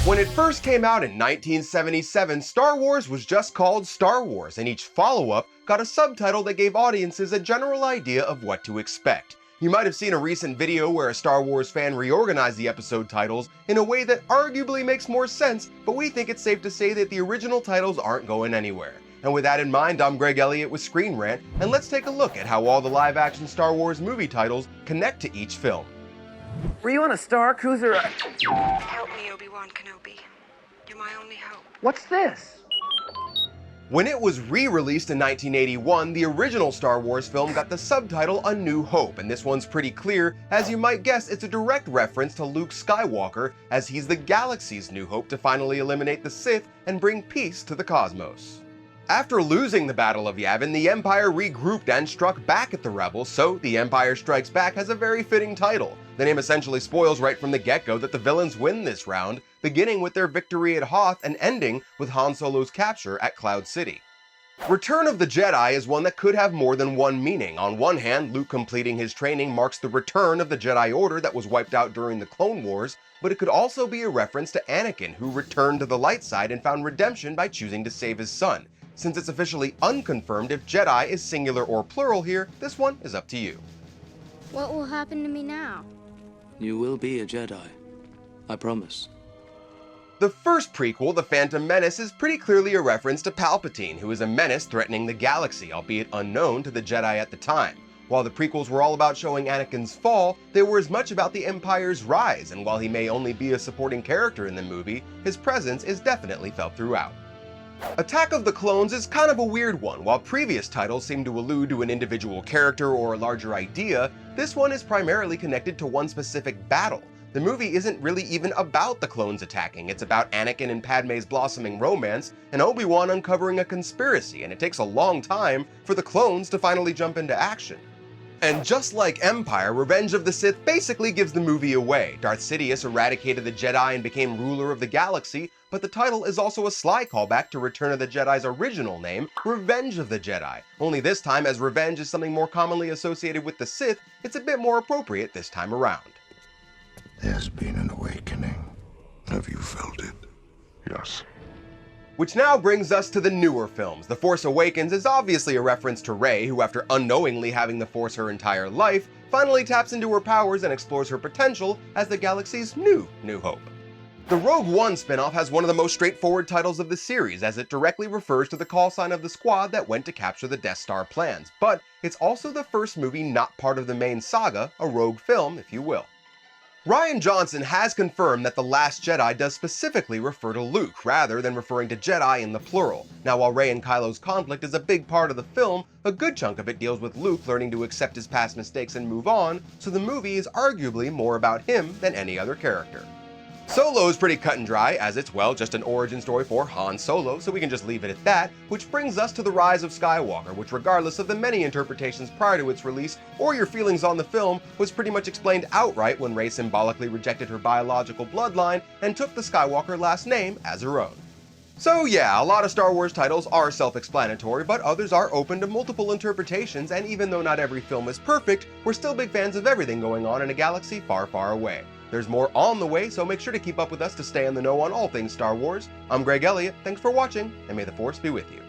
When it first came out in 1977, Star Wars was just called Star Wars, and each follow-up got a subtitle that gave audiences a general idea of what to expect. You might have seen a recent video where a Star Wars fan reorganized the episode titles in a way that arguably makes more sense, but we think it's safe to say that the original titles aren't going anywhere. And with that in mind, I'm Greg Elliott with Screen Rant, and let's take a look at how all the live-action Star Wars movie titles connect to each film. Were you on a Star Cruiser? Help me, Obi-Wan Kenobi. You're my only hope. What's this? When it was re-released in 1981, the original Star Wars film got the subtitle A New Hope, and this one's pretty clear. As you might guess, it's a direct reference to Luke Skywalker, as he's the galaxy's new hope to finally eliminate the Sith and bring peace to the cosmos. After losing the Battle of Yavin, the Empire regrouped and struck back at the Rebels, so The Empire Strikes Back has a very fitting title. The name essentially spoils right from the get-go that the villains win this round, beginning with their victory at Hoth and ending with Han Solo's capture at Cloud City. Return of the Jedi is one that could have more than one meaning. On one hand, Luke completing his training marks the return of the Jedi Order that was wiped out during the Clone Wars, but it could also be a reference to Anakin, who returned to the light side and found redemption by choosing to save his son. Since it's officially unconfirmed if Jedi is singular or plural here, this one is up to you. What will happen to me now? You will be a Jedi. I promise. The first prequel, The Phantom Menace, is pretty clearly a reference to Palpatine, who is a menace threatening the galaxy, albeit unknown to the Jedi at the time. While the prequels were all about showing Anakin's fall, they were as much about the Empire's rise, and while he may only be a supporting character in the movie, his presence is definitely felt throughout. Attack of the Clones is kind of a weird one. While previous titles seem to allude to an individual character or a larger idea, this one is primarily connected to one specific battle. The movie isn't really even about the clones attacking, it's about Anakin and Padme's blossoming romance, and Obi-Wan uncovering a conspiracy, and it takes a long time for the clones to finally jump into action. And just like Empire, Revenge of the Sith basically gives the movie away. Darth Sidious eradicated the Jedi and became ruler of the galaxy, but the title is also a sly callback to Return of the Jedi's original name, Revenge of the Jedi. Only this time, as revenge is something more commonly associated with the Sith, it's a bit more appropriate this time around. There's been an awakening. Have you felt it? Yes. Which now brings us to the newer films. The Force Awakens is obviously a reference to Rey, who after unknowingly having the Force her entire life, finally taps into her powers and explores her potential as the galaxy's New Hope. The Rogue One spin-off has one of the most straightforward titles of the series, as it directly refers to the call sign of the squad that went to capture the Death Star plans, but it's also the first movie not part of the main saga, a rogue film, if you will. Rian Johnson has confirmed that The Last Jedi does specifically refer to Luke, rather than referring to Jedi in the plural. Now, while Rey and Kylo's conflict is a big part of the film, a good chunk of it deals with Luke learning to accept his past mistakes and move on, so the movie is arguably more about him than any other character. Solo is pretty cut and dry, as it's, well, just an origin story for Han Solo, so we can just leave it at that, which brings us to The Rise of Skywalker, which regardless of the many interpretations prior to its release, or your feelings on the film, was pretty much explained outright when Rey symbolically rejected her biological bloodline and took the Skywalker last name as her own. So yeah, a lot of Star Wars titles are self-explanatory, but others are open to multiple interpretations, and even though not every film is perfect, we're still big fans of everything going on in a galaxy far, far away. There's more on the way, so make sure to keep up with us to stay in the know on all things Star Wars. I'm Greg Elliott, thanks for watching, and may the Force be with you.